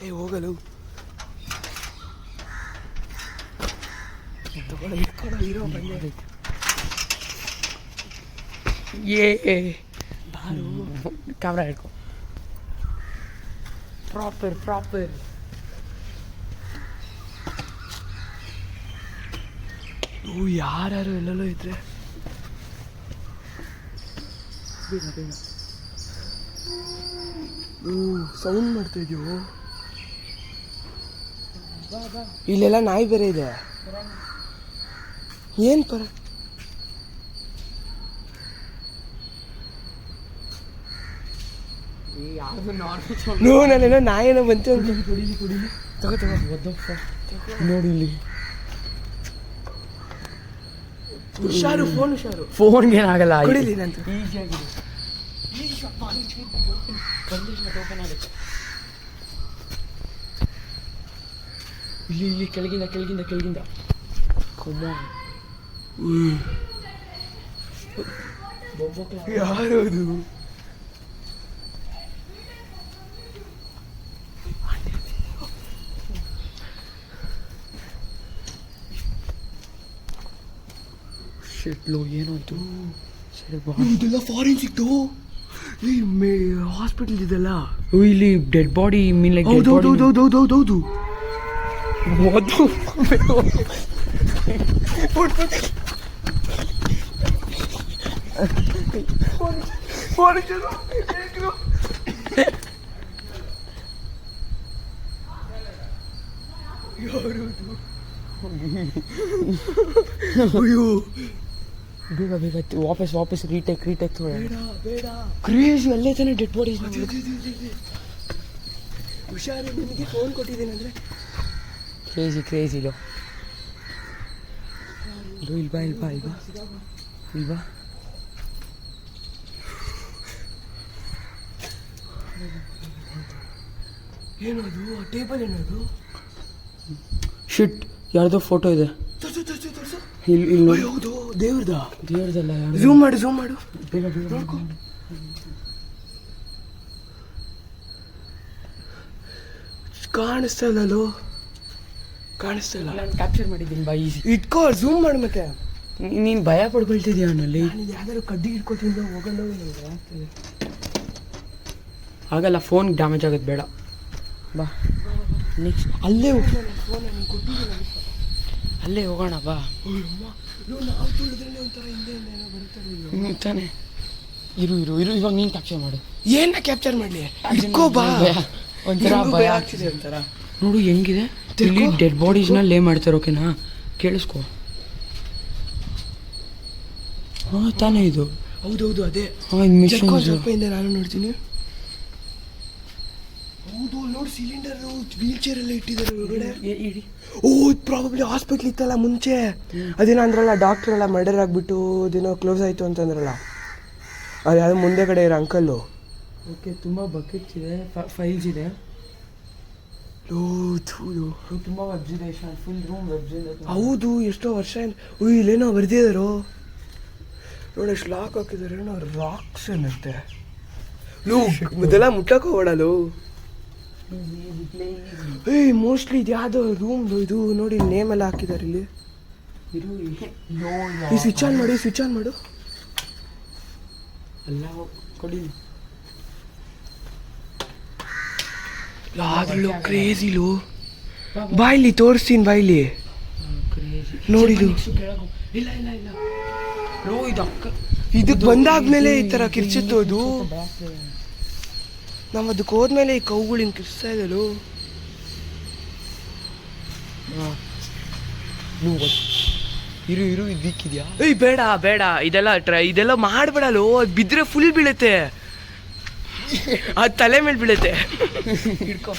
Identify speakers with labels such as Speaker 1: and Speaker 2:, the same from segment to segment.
Speaker 1: ಹೋಗಲು ಹೀರೋ ಬಂದೆ.
Speaker 2: Camera ಹಿಡ್ಕೊ. Proper
Speaker 1: ಯಾರು ಎಲ್ಲೆಲ್ಲೋ ಇದ್ರೆ ಸೌಂಡ್ ಮಾಡ್ತಾ ಇದೀವೋ. ಇಲ್ಲೆಲ್ಲ ನಾಯಿ ಬೇರೆ ಇದೆ. ಏನು ಪರ ನಾನೇನೋ ನಾಯೇನೋ ಬಂತು ಅಂತ
Speaker 2: ನೋಡಿ ಇಲ್ಲಿ
Speaker 1: ಹುಷಾರು.
Speaker 2: ಫೋನ್ಗೆ ಏನಾಗಲ್ಲ.
Speaker 1: ಕುಡಿಲಿ ನಂತರ
Speaker 2: ಇಲ್ಲಿ ಕೆಳಗಿಂದ
Speaker 1: ಯಾರದು?
Speaker 2: ಶೆಟ್ಲು ಏನಂತು
Speaker 1: ಇದೆಲ್ಲ ಫಾರಿನ್ ಸಿಕ್ತು. ಹಾಸ್ಪಿಟಲ್ ಇದೆಲ್ಲ.
Speaker 2: ಇಲ್ಲಿ ಡೆಡ್ ಬಾಡಿ ಮೀನ್ ಲೈಕ್
Speaker 1: ಹೌದು. ಅಯ್ಯೋ
Speaker 2: ಬೇಗ ವಾಪಸ್ ರೀಟೇಕ್
Speaker 1: ಬೇಡ.
Speaker 2: ಕ್ರೇಜಿ ಅಲ್ಲೇ ತಾನೆ ಡೆಡ್ ಬಾಡಿ.
Speaker 1: ಹುಷಾರು, ನಿನಗೆ ಫೋನ್ ಕೊಟ್ಟಿದ್ದೇನೆ ಅಂದರೆ
Speaker 2: ಕ್ರೇಜಿ ಇಲ್ವಾ?
Speaker 1: ಏನದು? ಆ ಟೇಬಲ್ ಏನದು?
Speaker 2: ಶಿಟ್, ಯಾರ್ದೋ ಫೋಟೋ ಇದೆ.
Speaker 1: ತೋರ್ಸು.
Speaker 2: ಇಲ್ಲಿ
Speaker 1: ಹೌದು, ದೇವ್ರದಲ್ಲ. ಝೂಮ್ ಮಾಡು.
Speaker 2: ಬೇಗ
Speaker 1: ನೋಡ್ಕೊ. ಕಾಣಿಸ್ತಾ ಇಲ್ಲ.
Speaker 2: ನಾನು ಕ್ಯಾಪ್ಚರ್ ಮಾಡಿದ್ದೀನಿ ಬಾ. ಈಸಿ
Speaker 1: ಇಟ್ಕೋ, ಝೂಮ್ ಮಾಡು. ಮತ್ತೆ
Speaker 2: ನೀನು ಭಯ ಪಡ್ಕೊಳ್ತಿದ್ಯಾ ಅವನಲ್ಲಿ?
Speaker 1: ಯಾವ್ದಾದ್ರು ಕಡ್ಡಿ ಇಟ್ಕೋತಿಂದ ಹೋಗಲ್ಲ.
Speaker 2: ಆಗಲ್ಲ, ಫೋನ್ ಡ್ಯಾಮೇಜ್ ಆಗೋದು ಬೇಡ. ಬಾ ನೆಕ್ಸ್ಟ್ ಅಲ್ಲೇ ಹೋಗೋಣ ಬಾ. ತಾನೆ ಇರು ಇವಾಗ ನೀನು ಕ್ಯಾಪ್ಚರ್ ಮಾಡು.
Speaker 1: ಏನ ಕ್ಯಾಪ್ಚರ್ ಮಾಡಲಿ? ಇಟ್ಕೋ ಬಾ.
Speaker 2: ಒಂಥರ ಭಯ ಆಗ್ತಿದೆ ಒಂಥರ. ನೋಡು ಹೆಂಗಿದೆ ಇಲ್ಲಿ ಡೆಡ್ ಬಾಡೀಸ್ನ ಲೇ ಮಾಡ್ತಾರೆ. ಓಕೆನಾ, ಕೇಳಿಸ್ಕೊ. ಹಾಂ ತಾನೇ ಇದು.
Speaker 1: ಹೌದೌದು, ಅದೇ.
Speaker 2: ಹಾಂ, ಮಿಷನ್
Speaker 1: ಸ್ವಲ್ಪದಿಂದ ನಾನು ನೋಡ್ತೀನಿ. ಹೌದು, ನೋಡಿ ಸಿಲಿಂಡರ್ ವೀಲ್ ಚೇರ್ ಎಲ್ಲ ಇಟ್ಟಿದ್ದಾರೆ ಹೊರಗಡೆ. ಪ್ರಾಬಬ್ಲಿ ಹಾಸ್ಪಿಟ್ಲ್ ಇತ್ತಲ್ಲ ಮುಂಚೆ. ಅದೇನೋ ಅಂದ್ರಲ್ಲ, ಡಾಕ್ಟರ್ ಎಲ್ಲ ಮರ್ಡರ್ ಆಗಿಬಿಟ್ಟು ಅದೇನೋ ಕ್ಲೋಸ್ ಆಯಿತು ಅಂತಂದ್ರಲ್ಲ. ಅದು ಯಾವುದು ಮುಂದೆ ಕಡೆ ಇರೋ ಅಂಕಲ್ಲು.
Speaker 2: ಓಕೆ, ತುಂಬ ಬಕೆಟ್ಸ್ ಇದೆ, ಫೈಲ್ಸ್ ಇದೆ. ತುಂಬ ವೆಬ್ಸ್ ಇದೆ, ಫುಲ್ ರೂಮ್ ವೆಬ್ಸ್ ಇದೆ.
Speaker 1: ಹೌದು, ಎಷ್ಟೋ ವರ್ಷ. ಇಲ್ಲೇನೋ ಬರ್ದಿದ್ದಾರೋ ನೋಡಿ, ಎಷ್ಟು ಲಾಕ್ ಹಾಕಿದ್ದಾರೆ. ಏನೋ ರಾಕ್ಸ್ ಏನಂತೆ. ಇದೆಲ್ಲ ಮುಟ್ಟಕ್ಕೆ ಹೋಗಡಲು. ಮೋಸ್ಟ್ಲಿ ಇದು ಯಾವುದೋ ರೂಮ್. ಇದು ನೋಡಿ, ನೇಮ್ ಎಲ್ಲ ಹಾಕಿದ್ದಾರೆ ಇಲ್ಲಿ. ಈ ಸ್ವಿಚ್ ಆನ್ ಮಾಡು.
Speaker 2: ಎಲ್ಲ ಕೊಡಿ.
Speaker 1: ಯಾವ್ದು ಕ್ರೇಜಿಲು. ಬಾಯ್ಲಿ ತೋರಿಸ್ತೀನಿ, ಬಾಯ್ಲಿ ನೋಡಿದು.
Speaker 2: ಇಲ್ಲ ಇದು
Speaker 1: ಇದಕ್ಕೆ ಬಂದಾದ್ಮೇಲೆ ಈ ಥರ ಕಿರ್ಚುತ್ತೋದು. ನಾವು ಅದಕ್ಕೆ ಹೋದ್ಮೇಲೆ ಈ ಕೌಗಳಿಂದ ಕಿರ್ಸ್ತಾ ಇದ್ದಲು.
Speaker 2: ಇರು ಇದಿಕ್ಕಿದ್ಯಾ?
Speaker 1: ಬೇಡ, ಇದೆಲ್ಲ ಮಾಡಬೇಡಲು. ಅದು ಬಿದ್ದರೆ ಫುಲ್ ಬೀಳುತ್ತೆ. ಅದು ತಲೆ ಮೇಲೆ ಬೀಳುತ್ತೆ.
Speaker 2: ಹಿಡ್ಕೊ.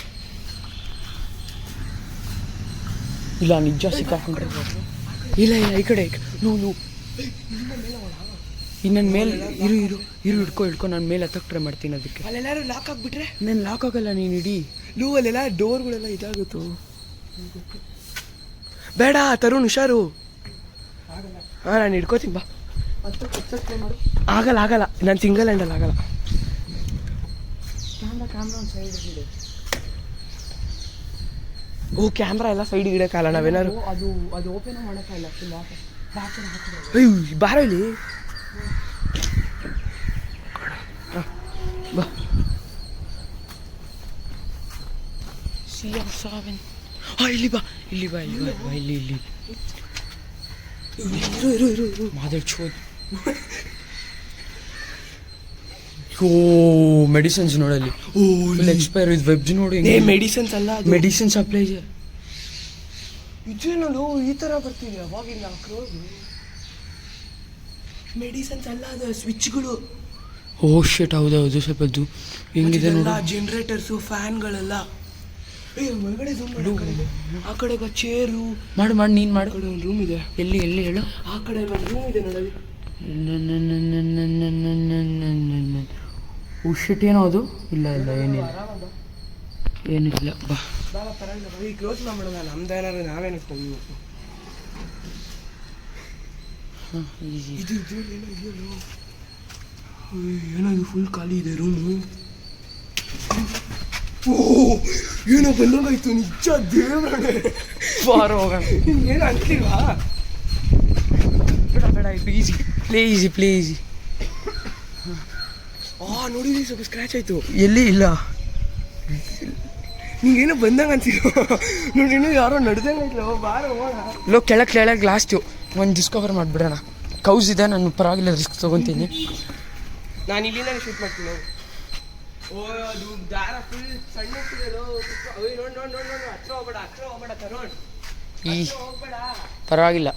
Speaker 2: ಇಲ್ಲ, ನಿಜ ಸಿಕ್ಕಾಕೊಂಡ್ರೆ.
Speaker 1: ಇಲ್ಲ ಈ ಕಡೆ ನೋ.
Speaker 2: ಇನ್ನೊಂದು ಮೇಲೆ ಇರು ಹಿಡ್ಕೊ. ನಾನು ಮೇಲೆ ಹತ್ತಕ್ಕೆ ಟ್ರೈ ಮಾಡ್ತೀನಿ. ಅದಕ್ಕೆ
Speaker 1: ಅಲ್ಲೆಲ್ಲಾರು ಲಾಕ್ ಆಗಿಬಿಟ್ರೆ
Speaker 2: ನಾನು ಲಾಕ್ ಆಗಲ್ಲ. ನೀನು ಇಡೀ
Speaker 1: ಅಲ್ಲೆಲ್ಲ ಡೋರ್ಗಳೆಲ್ಲ ಇದಾಗುತ್ತೋ. ಬೇಡ ತರುಣ್, ಹುಷಾರು. ಹಾಂ, ನಾನು ಹಿಡ್ಕೋತೀನಿ ಬಾ. ಆಗಲ್ಲ, ನಾನು ಸಿಂಗಲ್ ಹ್ಯಾಂಡಲ್ ಆಗಲ್ಲ.
Speaker 2: ಕ್ಯಾಮ್ರಾ ಒಂದು ಸೈಡ್ ಇದೆ.
Speaker 1: ಓ ಕ್ಯಾಮ್ರಾ ಎಲ್ಲ ಸೈಡಿಗೆ ಇಡೋಕ್ಕಲ್ಲ ನಾವೇನಾದ್ರು.
Speaker 2: ಅದು ಅದು ಓಪನ್ ಮಾಡೋಕ್ಕಾಗಲ್ಲ ಫುಲ್
Speaker 1: ಅಯ್ಯೋ ಬಾರೋ ಇಲ್ಲಿ
Speaker 2: ಬಾ. CR7 ಇಲ್ಲಿ ಬಾ ಇಲ್ಲಿ ಬಾ ಇಲ್ಲಿ ಬಾ ಬಾ, ಇಲ್ಲಿ ಇಲ್ಲಿ
Speaker 1: ಇರು
Speaker 2: ಮಾದರ್ ಚೋದ್. ಓ ಮೆಡಿಸಿನ್ಸ್ ನೋಡಲ್ಲಿ ಫುಲ್ ಎಕ್ಸ್ಪೈರ್ ಇದು ವೆಬ್ಸ್ ನೋಡಿ.
Speaker 1: ಮೆಡಿಸಿನ್ಸ್ ಅಲ್ಲ,
Speaker 2: ಮೆಡಿಸಿನ್ ಸಪ್ಲೈ
Speaker 1: ಇದೇನದು ಈ ಥರ ಬರ್ತಿದೆ ಅವಾಗಿಂದ ಕ್ರೋಸ್. ಮೆಡಿಸಿನ್ಸ್ ಅಲ್ಲ, ಅದು ಸ್ವಿಚ್ಗಳು.
Speaker 2: ಓ ಶಿಟ್, ಹೌದೌದು ಸ್ವಲ್ಪ ಅದು ಹೆಂಗಿದೆ ನೋಡಿ.
Speaker 1: ಜನರೇಟರ್ಸು ಫ್ಯಾನ್ಗಳೆಲ್ಲ. ಒಳಗಡೆ ಆ ಕಡೆ ಚೇರು
Speaker 2: ಮಾಡು ಮಾಡು ನೀನು ಮಾಡು.
Speaker 1: ಕಡೆ ಒಂದು ರೂಮ್ ಇದೆ.
Speaker 2: ಎಲ್ಲಿ ಎಲ್ಲಿ ಹೇಳು.
Speaker 1: ಆ ಕಡೆ ಒಂದು ರೂಮ್ ಇದೆ ನೋಡಲ್ಲಿ.
Speaker 2: ಓ ಶಿಟ್, ಏನೋ ಅದು. ಇಲ್ಲ ಇಲ್ಲ ಏನಿಲ್ಲ ಏನಿಲ್ಲ ಬಾ.
Speaker 1: ಈ ಕ್ಲೋಸ್ ಮಾಡ್ಬಿಡೋಣ, ನಮ್ದೇನಾದ್ರು ನಾವೇನು
Speaker 2: ಹಾಂ ಈಸಿ.
Speaker 1: ಇದು ಏನೋ ಇದು ಫುಲ್ ಖಾಲಿ ಇದೆ ರೂಮು. ಓ ಏನೋ ಬಂದಂಗಾಯ್ತು ನಿಜ ದೇವ್ರೇ.
Speaker 2: ಬಾರೋ ಹೋಗೋಣ.
Speaker 1: ಏನು ಅಂತೀವಾ?
Speaker 2: ಬೇಡ ಬೇಡ, ಇದು easy, play easy play easy.
Speaker 1: ನೋಡಿದ್ರಿ ಸ್ವಲ್ಪ ಸ್ಕ್ರ್ಯಾಚ್ ಆಯಿತು.
Speaker 2: ಎಲ್ಲಿ ಇಲ್ಲ,
Speaker 1: ನಿಂಗೇನೋ ಬಂದಂಗೆ ಅನ್ಸಿಲ್ಲ ನೋಡಿ. ಇನ್ನೂ ಯಾರೋ ನಡ್ದಂಗೆ ಆಯ್ತಲ್ಲ. ಬಾರ ಹೋಗೋಣ.
Speaker 2: ಲೋ ಕೆಳಗೆ ಲಾಸ್ಟು ಒಂದು ಡಿಸ್ಕವರ್ ಮಾಡಿಬಿಡೋಣ. ಕೌಸ್ ಇದೆ, ನಾನು ಪರವಾಗಿಲ್ಲ ರಿಸ್ಕ್ ತೊಗೊತೀನಿ.
Speaker 1: ನಾನು ಇಲ್ಲಿಂದ ಶೂಟ್ ಮಾಡ್ತೀನಿ. ಓ ಅದು ದಾರ ಫುಲ್ ಸಣ್ಣ ನೋಡಿ ಹತ್ರ ಹೋಗ್ಬೇಡ ತರೋಣ್.
Speaker 2: ಈ ಪರವಾಗಿಲ್ಲ.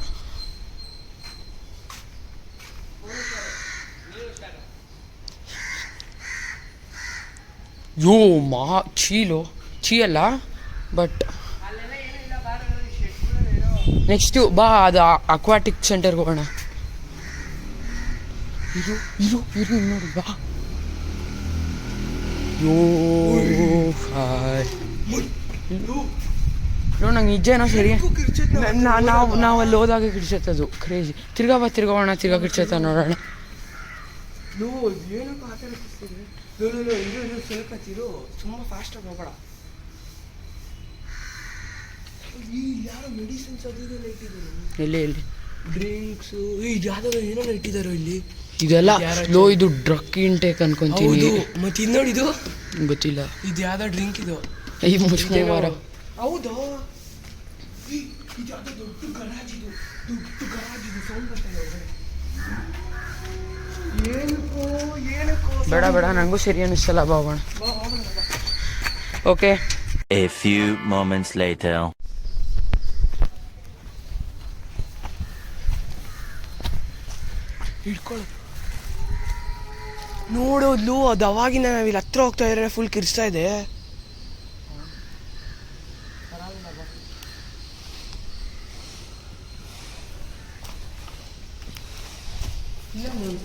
Speaker 2: ಯೋ ಮಾ ಚೀಲೋ ಚೀ ಅಲ್ಲ ಬಟ್ ನೆಕ್ಸ್ಟು ಬಾ ಅದು ಅಕ್ವಾಟಿಕ್ ಸೆಂಟರ್ಗೆ ಹೋಗೋಣ. ಇರು ಇರು ಇರು ನೋಡಿ ಬಾ. ಯೋ ಹಾಯ್ ನೋ, ನಂಗೆ ನಿಜನೋ ಸರಿ. ನಾವು ಅಲ್ಲಿ ಹೋದಾಗ ಕಿಡ್ಸತ್ತದು ಕ್ರೇಜಿ. ತಿರ್ಗಾ ತಿರ್ಗೋಣ ಕಿಡ್ಸತ್ತ ನೋಡೋಣ.
Speaker 1: ಏನಕ್ಕೆ ಆ ಥರ ಇದು ಸ್ವಲ್ಪ ತಿರು, ತುಂಬ ಫಾಸ್ಟಾಗಿ ಹೋಗೋಣ. ಯಾರೋ ಮೆಡಿಸಿನ್ಸ್ ಅದು ಇದೆಲ್ಲ ಇಟ್ಟಿದ್ದಾರೆ.
Speaker 2: ಎಲ್ಲಿ
Speaker 1: ಡ್ರಿಂಕ್ಸು ಇದು ಯಾವ್ದಾದ್ರು ಏನೇನೋ ಇಟ್ಟಿದ್ದಾರೋ ಇಲ್ಲಿ.
Speaker 2: ಇದೆಲ್ಲ ಲೋ, ಇದು ಡ್ರಗ್ ಇಂಟೇಕ್ ಅನ್ಕೊಂತೀನಿ.
Speaker 1: ಮತ್ತೆ ಇದು ನೋಡಿ, ಇದು
Speaker 2: ಗೊತ್ತಿಲ್ಲ.
Speaker 1: ಇದು ಯಾವ್ದೋ ಡ್ರಿಂಕ್ ಇದು.
Speaker 2: ಈ ಮುಚ್ಚಿವಾರ
Speaker 1: ಹೌದಾ? ಇದು ಯಾವ್ದೋ ದೊಡ್ಡ ಗರಾಜ್ ಇದು ಸೌಂಡ್ ಬರ್ತಾ ಏನಕ್ಕೋ
Speaker 2: ಬೇಡ ನನಗೂ ಸರಿ ಅನ್ನಿಸ್ತಲ್ಲ. ಬಾ ಹೋಗೋಣ. Okay.
Speaker 3: A few moments later.
Speaker 1: ಹಿಡ್ಕೊಳ್ಳು ನೋಡೋದ್ಲು. ಅದು ಅವಾಗಿಂದ ನಾವಿಲ್ಲಿ ಹತ್ರ ಹೋಗ್ತಾ ಇದ್ರೆ ಫುಲ್ ಕಿರ್ಸ್ತಾ ಇದೆ.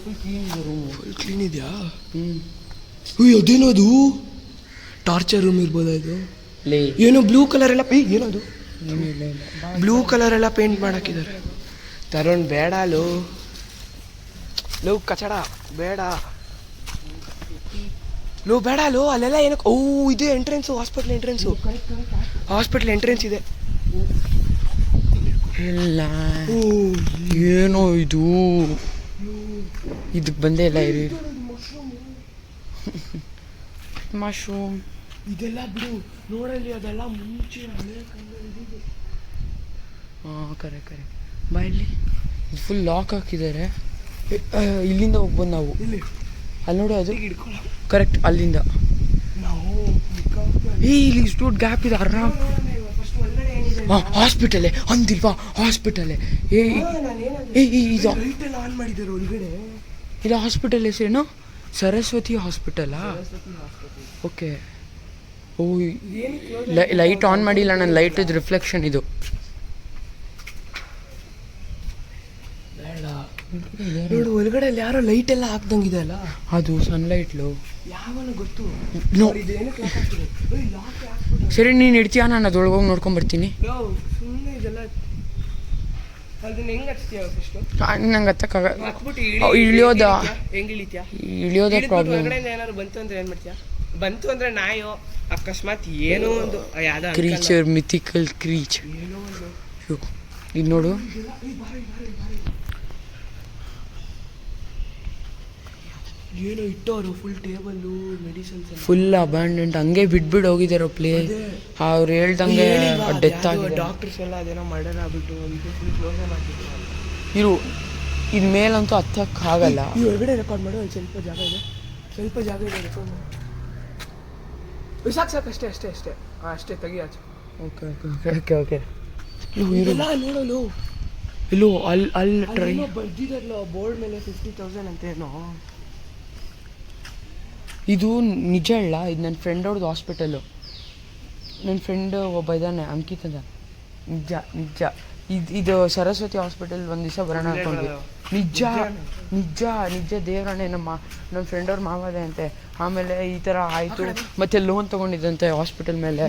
Speaker 1: ಫುಲ್ ಕ್ಲೀನ್ ಇದೆಯಾ? ಅದೇನದು ಟಾರ್ಚರ್ ರೂಮ್ ಇರ್ಬೋದಾ ಇದು? ಏನೋ ಬ್ಲೂ ಕಲರ್ ಎಲ್ಲ ಏನದು ಬ್ಲೂ ಕಲರ್ ಎಲ್ಲ ಪೇಂಟ್ ಮಾಡಾಕಿದ್ದಾರೆ. ತರುಣ್ ಬೇಡ ಲೋ ಕಚಡ ಬೇಡ ಲೋ ಅಲ್ಲೆಲ್ಲ ಏನಕ್ಕೆ. ಓ ಇದು ಎಂಟ್ರೆನ್ಸು, ಹಾಸ್ಪಿಟ್ಲ್ ಎಂಟ್ರೆನ್ಸ್ ಇದೆ.
Speaker 2: ಇಲ್ಲ ಏನೋ ಇದು ಇದಕ್ಕೆ ಬಂದೇ ಇಲ್ಲ. ಇರಿ ಮಶ್ರೂಮ್
Speaker 1: ಇದೆಲ್ಲ ಬಿಡು ನೋಡಲ್ಲಿ, ಅದೆಲ್ಲ ಮುಂಚೆ
Speaker 2: ಹಾಂ ಕರೆ ಬಾ. ಇಲ್ಲಿ ಫುಲ್ ಲಾಕ್ ಹಾಕಿದ್ದಾರೆ. ಇಲ್ಲಿಂದ ಹೋಗ್ಬೋದು ನಾವು.
Speaker 1: ಇಲ್ಲಿ
Speaker 2: ಅಲ್ಲಿ ನೋಡಿ, ಅದು
Speaker 1: ಹಿಡ್ಕೊಳ್ಳೋ
Speaker 2: ಕರೆಕ್ಟ್ ಅಲ್ಲಿಂದ.
Speaker 1: ನಾವು
Speaker 2: ಇಲ್ಲಿ ಇಷ್ಟು ಗ್ಯಾಪ್ ಇದೆ ಆರಾಮ್. ಹಾಂ ಹಾಸ್ಪಿಟಲೇ ಅಂದಿಲ್ವಾ, ಹಾಸ್ಪಿಟಲೇ. ಇದು
Speaker 1: ಆನ್ ಮಾಡಿದ್ದಾರೆ ಒಳಗಡೆ.
Speaker 2: ಇದು ಹಾಸ್ಪಿಟಲ್ ಹೆಸರೇನು? ಸರಸ್ವತಿ ಹಾಸ್ಪಿಟಲಾ? ಓಕೆ. ಓ ಲೈಟ್ ಆನ್ ಮಾಡಿಲ್ಲ ನಾನು. ಲೈಟ್ ಇದು ರಿಫ್ಲೆಕ್ಷನ್ ಇದು.
Speaker 1: ನೋಡು ಒಳಗಡೆ ಅಲ್ಲಿ ಯಾರೋ ಲೈಟ್ ಎಲ್ಲ ಹಾಕ್ದಂಗಿದೆ ಅಲ್ಲ,
Speaker 2: ಅದು ಸನ್ಲೈಟ್ಲು.
Speaker 1: ಯಾವನು ಗೊತ್ತು.
Speaker 2: ನೋ ಸರಿ, ನೀನು ಇಡ್ತೀಯಾ? ನಾನು ಅದರೊಳಗೋಗಿ ನೋಡ್ಕೊಂಬರ್ತೀನಿ.
Speaker 1: ಸುಮ್ಮನೆ ಇದೆಲ್ಲ ಅದನ್ನ ಹೆಂಗೆ ಹಚ್ತೀಯ ಫಸ್ಟು?
Speaker 2: ನಂಗೆ ಹತ್ತಕ್ಕಾಗ
Speaker 1: ಹತ್ಬಿಟ್ಟು
Speaker 2: ಇಳಿಯೋದ
Speaker 1: ಹೆಂಗೆ ಇಳಿತೀಯಾ?
Speaker 2: ಇಳಿಯೋದ ಪ್ರಾಬ್ಲಮ್.
Speaker 1: ಹೊರಗಡೆಯಿಂದ ಏನಾದ್ರು ಬಂತು ಅಂದ್ರೆ ಏನು ಮಾಡ್ತೀಯಾ? ಬಂತು ಅಂದ್ರೆ ನಾಯೋ ಅಕಸ್ಮಾತ್ ಏನೋ ಒಂದು ಯಾವ್ದೋ
Speaker 2: ಕ್ರೀಚರ್, ಮಿಥಿಕಲ್ ಕ್ರೀಚರ್.
Speaker 1: ಏನೋ ಒಂದು
Speaker 2: ಇದು ನೋಡು,
Speaker 1: ಏನೋ ಇಟ್ಟವರು ಫುಲ್ ಟೇಬಲ್ಲು ಮೆಡಿಸಿನ್ಸ್
Speaker 2: ಫುಲ್ ಅಬ್ಯಾಂಡೆಂಟ್, ಹಂಗೆ ಬಿಟ್ಬಿಟ್ಟು ಹೋಗಿದ್ದಾರೋ ಪ್ಲೇ. ಅವ್ರು ಹೇಳ್ದಂಗೆ ಡೆತ್ ಆಗಿದೆ.
Speaker 1: ಡಾಕ್ಟರ್ಸ್ ಎಲ್ಲ ಅದೇನೋ ಮರ್ಡರ್ ಆಗ್ಬಿಟ್ಟು ಇದು ಫುಲ್ ಕ್ಲೋಸ್ ಆಗಿಬಿಟ್ಟು.
Speaker 2: ಇರು, ಇದು ಮೇಲಂತೂ ಹತ್ತಕ್ಕಾಗಲ್ಲ.
Speaker 1: ನೀವು ಹೊರಗಡೆ ರೆಕಾರ್ಡ್ ಮಾಡು, ಅಲ್ಲಿ ಸ್ವಲ್ಪ ಜಾಗ ಇದೆ, ಸ್ವಲ್ಪ ಜಾಗ ಇದೆ ರೆಕಾರ್ಡ್ ಮಾಡು. ಸಾಕು ಸಾಕು, ಅಷ್ಟೇ ಅಷ್ಟೇ ಅಷ್ಟೇ. ಹಾಂ ಅಷ್ಟೇ, ತೆಗಿ ಆಚೆ.
Speaker 2: Okay okay okay okay.
Speaker 1: ಇದೆಲ್ಲ ನೋಡಲು
Speaker 2: ಇಲ್ಲೋ ಅಲ್ಲಿ ಟ್ರೈ
Speaker 1: ಬರ್ದಿದ್ದಾರಲ್ಲ ಬೋರ್ಡ್ ಮೇಲೆ 50,000 ಅಂತೇನೋ.
Speaker 2: ಇದು ನಿಜ ಅಲ್ಲ, ಇದು ನನ್ನ ಫ್ರೆಂಡ್ ಅವ್ರದ್ದು ಹಾಸ್ಪಿಟಲ್ಲು. ನನ್ನ ಫ್ರೆಂಡ್ ಒಬ್ಬ ಇದ್ದಾನೆ, ಅಂಕಿತ್ ಅಂತ. ನಿಜ ನಿಜ. ಇದು ಸರಸ್ವತಿ ಹಾಸ್ಪಿಟಲ್ ಒಂದು ದಿವಸ ಬರೋಣ ಅನ್ಕೊಂಡ್ವಿ. ನಿಜ ನಿಜ ನಿಜ ದೇವರಾಣೆ. ನಮ್ಮ ಫ್ರೆಂಡ್ ಅವ್ರ ಮಾವದೆ ಅಂತೆ. ಆಮೇಲೆ ಈ ಥರ ಆಯಿತು, ಮತ್ತೆ ಲೋನ್ ತೊಗೊಂಡಿದ್ದಂತೆ ಹಾಸ್ಪಿಟಲ್ ಮೇಲೆ,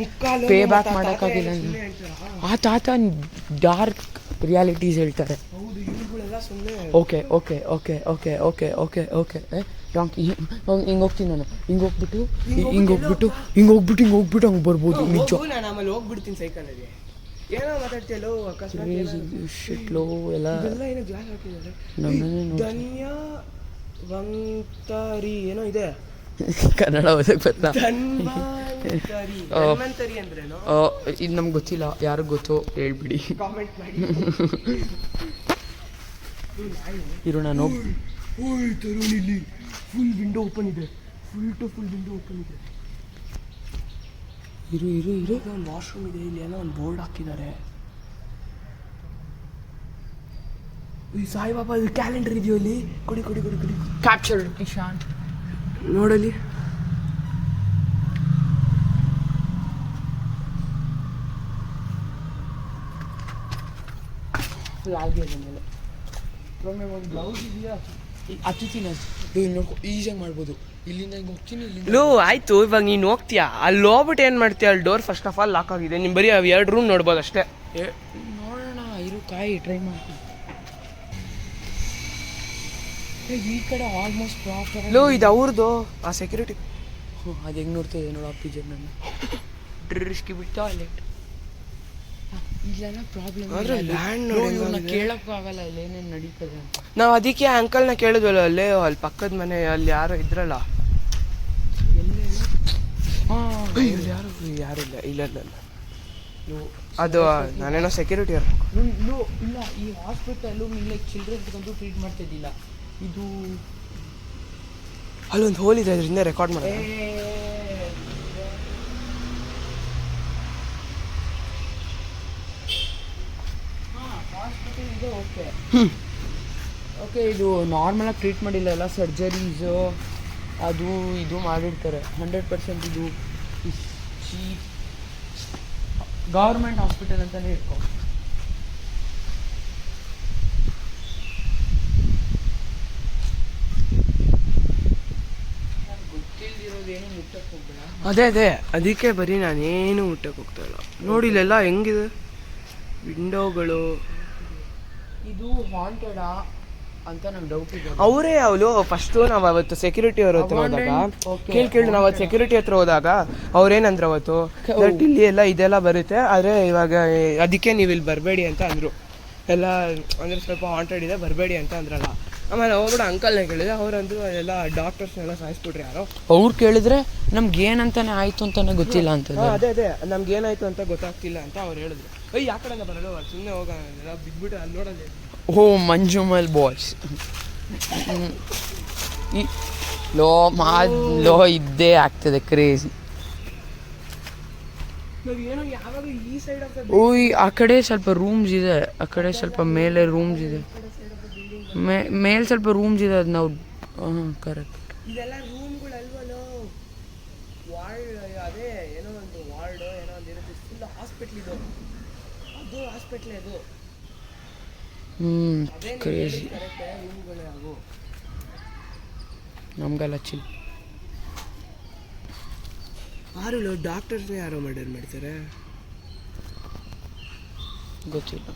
Speaker 2: ಪೇ ಬ್ಯಾಕ್ ಮಾಡೋಕ್ಕಾಗಿಲ್ಲ. ಆ ತಾತ ಡಾರ್ಕ್ ರಿಯಾಲಿಟೀಸ್ ಹೇಳ್ತಾರೆ. Okay okay okay okay okay okay okay donkey ಹಿಂಗೆ ಹೋಗ್ತೀನಿ ನಾನು, ಹಿಂಗೆ ಹೋಗ್ಬಿಟ್ಟು ಹಂಗೆ ಬರ್ಬೋದು. ನಿಜ
Speaker 1: ನಾನು ಆಮೇಲೆ ಹೋಗ್ಬಿಡ್ತೀನಿ ಸೈಕಲಲ್ಲಿ. ಏನೋ ಮಾತಾಡ್ತೀಯಲ್ಲೋ ಅಕಸ್ಮಾತ್
Speaker 2: ಶಿಟ್ಲೋ ಎಲ್ಲ
Speaker 1: ಏನೋ ಗ್ಲಾಸ್ ಹಾಕಿದ್ದಾರೆ.
Speaker 2: ನಮ್ಮನೆ
Speaker 1: ಧನ್ಯವಂತರಿ ಏನೋ ಇದೆ,
Speaker 2: ಕನ್ನಡ ಓದಕ್ಕೆ ಬರ್ತಾ.
Speaker 1: ಧನ್ವಂತರಿ ಅಂದ್ರೇನು
Speaker 2: ಇದು ನಮ್ಗೆ ಗೊತ್ತಿಲ್ಲ, ಯಾರಿಗೆ ಗೊತ್ತೋ ಹೇಳ್ಬಿಡಿ,
Speaker 1: ಕಾಮೆಂಟ್ ಮಾಡಿ.
Speaker 2: ಇರು ನಾನು
Speaker 1: ಇಲ್ಲಿ ಫುಲ್ ವಿಂಡೋ ಓಪನ್ ಇದೆ, ಫುಲ್ ವಿಂಡೋ ಓಪನ್ ಇದೆ.
Speaker 2: ಇರು
Speaker 1: ಒಂದು ವಾಶ್ರೂಮ್ ಇದೆ, ಇಲ್ಲಿ ಏನೋ ಒಂದು ಬೋರ್ಡ್ ಹಾಕಿದ್ದಾರೆ. ಈ ಸಾಯಿಬಾಬಾ ಕ್ಯಾಲೆಂಡರ್ ಇದೆಯೋ ಇಲ್ಲಿ, ಕೊಡಿ
Speaker 2: ಕ್ಯಾಪ್ಚರ್ ಕಿಶಾನ್
Speaker 1: ನೋಡಲಿ.
Speaker 2: ಮೇಲೆ ಒಂದು ಬ್ಲೌಸ್ ಇದೆಯಾ, ಹತ್ತೀನಿ ನೋಡ್ಕೊ, ಈಸಿಯಾಗಿ ಮಾಡ್ಬೋದು. ಇಲ್ಲಿಂದ ಹಿಂಗೆ ಹೋಗ್ತೀನಿ,
Speaker 1: ಲೋ ಆಯ್ತು, ಇವಾಗ ನೀನು ಹೋಗ್ತೀಯಾ, ಅಲ್ಲಿ ಹೋಗ್ಬಿಟ್ಟು ಏನು ಮಾಡ್ತೀಯ? ಅಲ್ಲಿ door first of all lock ಆಗಿದೆ, ನಿಮ್ಮ ಬರೀ 2 ರೂಮ್ ನೋಡ್ಬೋದು ಅಷ್ಟೇ.
Speaker 2: ನೋಡೋಣ, ಇರು ಕಾಯಿ ಟ್ರೈ ಮಾಡ್ತೀನಿ. ಈ ಕಡೆ ಆಲ್ಮೋಸ್ಟ್ ಪ್ರಾಪರ್.
Speaker 1: ಲೋ ಇದು ಅವ್ರದ್ದು ಆ ಸೆಕ್ಯೂರಿಟಿ.
Speaker 2: ಅದು ಹೆಂಗೆ ನೋಡ್ತಿದೆ ನೋಡು, ಆ ಪಿಜರ್ ನನ್ನ ಡ್ರಿಸ್ಕಿ ಬಿಟ್ಟು ಟಾಯ್ಲೆಟ್. ಇಲ್ಲೆಲ್ಲ ಪ್ರಾಬ್ಲಮ್
Speaker 1: ಆದ್ರೆ ಲ್ಯಾಂಡ್ ನೋಡಿ
Speaker 2: ಕೇಳಕ್ಕೂ ಆಗಲ್ಲ ಇಲ್ಲಿ ಏನೇನು ನಡೀತದೆ ಅಂತ.
Speaker 1: ನಾವು ಅದಕ್ಕೆ ಅಂಕಲ್ನ ಕೇಳಿದ್ವಲ್ಲ, ಅಲ್ಲೇ ಅಲ್ಲಿ ಪಕ್ಕದ ಮನೆ ಅಲ್ಲಿ ಯಾರೋ ಇದ್ರಲ್ಲ, ಯಾರು ಇಲ್ಲ ಅದು ನಾನೇನೋ ಸೆಕ್ಯೂರಿಟಿ ಅವ್ರು.
Speaker 2: ಇಲ್ಲ, ಈ ಹಾಸ್ಪಿಟಲು ಲೈಕ್ ಚಿಲ್ಡ್ರನ್ಸ್ಗಂತೂ ಟ್ರೀಟ್ ಮಾಡ್ತಾ ಇದ್ದಿಲ್ಲ. ಇದು
Speaker 1: ಅಲ್ಲೊಂದು ಹೋಲ್ ಇದೆ, ಅದರಿಂದ ರೆಕಾರ್ಡ್ ಮಾಡಿ.
Speaker 2: ಓಕೆ, ಇದು ನಾರ್ಮಲಾಗಿ ಟ್ರೀಟ್ ಮಾಡಿಲ್ಲ, ಎಲ್ಲ ಸರ್ಜರೀಸು ಅದು ಇದು ಮಾಡಿರ್ತಾರೆ. 100% ಇದು ಚೀಪ್ ಗೌರ್ಮೆಂಟ್ ಹಾಸ್ಪಿಟಲ್ ಅಂತಲೇ ಇಟ್ಕೊ. ಗೊತ್ತಿಲ್ದಿರೋದೇನು ಮುಟ್ಟಕ್ಕೆ ಹೋಗ್ಬೇಡ.
Speaker 1: ಅದೇ ಅದಕ್ಕೆ ಬರೀ ನಾನೇನು ಮುಟ್ಟಕ್ಕೆ ಹೋಗ್ತಾ ಇಲ್ಲ. ನೋಡಿ ಇಲ್ಲೆಲ್ಲ ಹೆಂಗಿದೆ ವಿಂಡೋಗಳು.
Speaker 2: ಇದು ಹಾಂಟೆಡಾ ಅಂತ ನಂಗೆ ಡೌಟ್ ಇದೆ.
Speaker 1: ಅವರೇ ಅವಳು ಫಸ್ಟು ನಾವು ಅವತ್ತು ಸೆಕ್ಯೂರಿಟಿ ಅವ್ರ ಹತ್ರ ಹೋದಾಗ ಕೇಳಿ ನಾವು ಅವತ್ತು ಸೆಕ್ಯೂರಿಟಿ ಹತ್ರ ಹೋದಾಗ ಅವ್ರೇನಂದ್ರೆ ಅವತ್ತು ದಟ್ ಇಲ್ಲಿ ಎಲ್ಲ ಇದೆಲ್ಲ ಬರುತ್ತೆ, ಆದರೆ ಇವಾಗ ಅದಕ್ಕೆ ನೀವು ಇಲ್ಲಿ ಬರಬೇಡಿ ಅಂತ ಅಂದರು. ಎಲ್ಲ ಅಂದರೆ ಸ್ವಲ್ಪ ಹಾಂಟೆಡ್ ಇದೆ, ಬರಬೇಡಿ ಅಂತ ಅಂದ್ರಲ್ಲ. ಆಮೇಲೆ ಹೋಗ್ಬಿಟ್ಟು ಅಂಕಲ್ನೇ ಕೇಳಿದೆ, ಅವ್ರಂದ್ರು ಅದೆಲ್ಲ ಡಾಕ್ಟರ್ಸ್ನೆಲ್ಲ ಸಾಯಿಸ್ಬಿಟ್ರಿ ಯಾರೋ.
Speaker 2: ಅವ್ರು ಕೇಳಿದ್ರೆ ನಮ್ಗೆ ಏನಂತಾನೆ ಆಯಿತು ಅಂತಾನೆ ಗೊತ್ತಿಲ್ಲ ಅಂತ.
Speaker 1: ಅದೇ ನಮ್ಗೆ ಏನಾಯ್ತು ಅಂತ ಗೊತ್ತಾಗ್ತಿಲ್ಲ ಅಂತ ಅವ್ರು ಹೇಳಿದ್ರು. ಯಾ ಕಡೆಯಿಂದ ಬರಲ್ಲ, ಸುಮ್ಮನೆ ಹೋಗೋಣ ಬಿದ್ದುಬಿಟ್ಟು ಅಲ್ಲಿ ನೋಡೋದು.
Speaker 2: ಓ ಮಂಜುಮಲ್ ಬಾಯ್ಸ್ ಲೋ ಇದ್ದೇ ಆಗ್ತದೆ ಕ್ರೇಜಿ. ಓಯ್ ಆ ಕಡೆ ಸ್ವಲ್ಪ ರೂಮ್ಸ್ ಇದೆ, ಆ ಕಡೆ ಸ್ವಲ್ಪ ಮೇಲೆ ರೂಮ್ಸ್ ಇದೆ, ಮೇಲೆ ಸ್ವಲ್ಪ ರೂಮ್ಸ್ ಇದೆ. ಅದು ನಾವು ಕರೆಕ್ಟ್
Speaker 1: ಇದೆಲ್ಲ ರೂಮ್ಗಳಲ್ವಲ್ಲೋ, ವಾರ್ಡ್ ಅದೇ ಏನೋ ಒಂದು ವಾರ್ಡ್ ಏನೋ ಒಂದು ಇರುತ್ತೆ, ಫುಲ್ ಹಾಸ್ಪಿಟ್ಲ್ ಇದು, ಅದು ಹಾಸ್ಪಿಟ್ಲ್ ಅದು.
Speaker 2: ಕ್ರೇಜಿ.
Speaker 1: ರೂಮ್ಗಳೇ ಆಗು
Speaker 2: ನಮ್ಗೆಲ್ಲ ಚಿಲ್.
Speaker 1: ಯಾರು ಡಾಕ್ಟರ್ಸ್ನೇ ಯಾರೋ ಮರ್ಡರ್ ಮಾಡ್ತಾರೆ
Speaker 2: ಗೊತ್ತಿಲ್ಲ.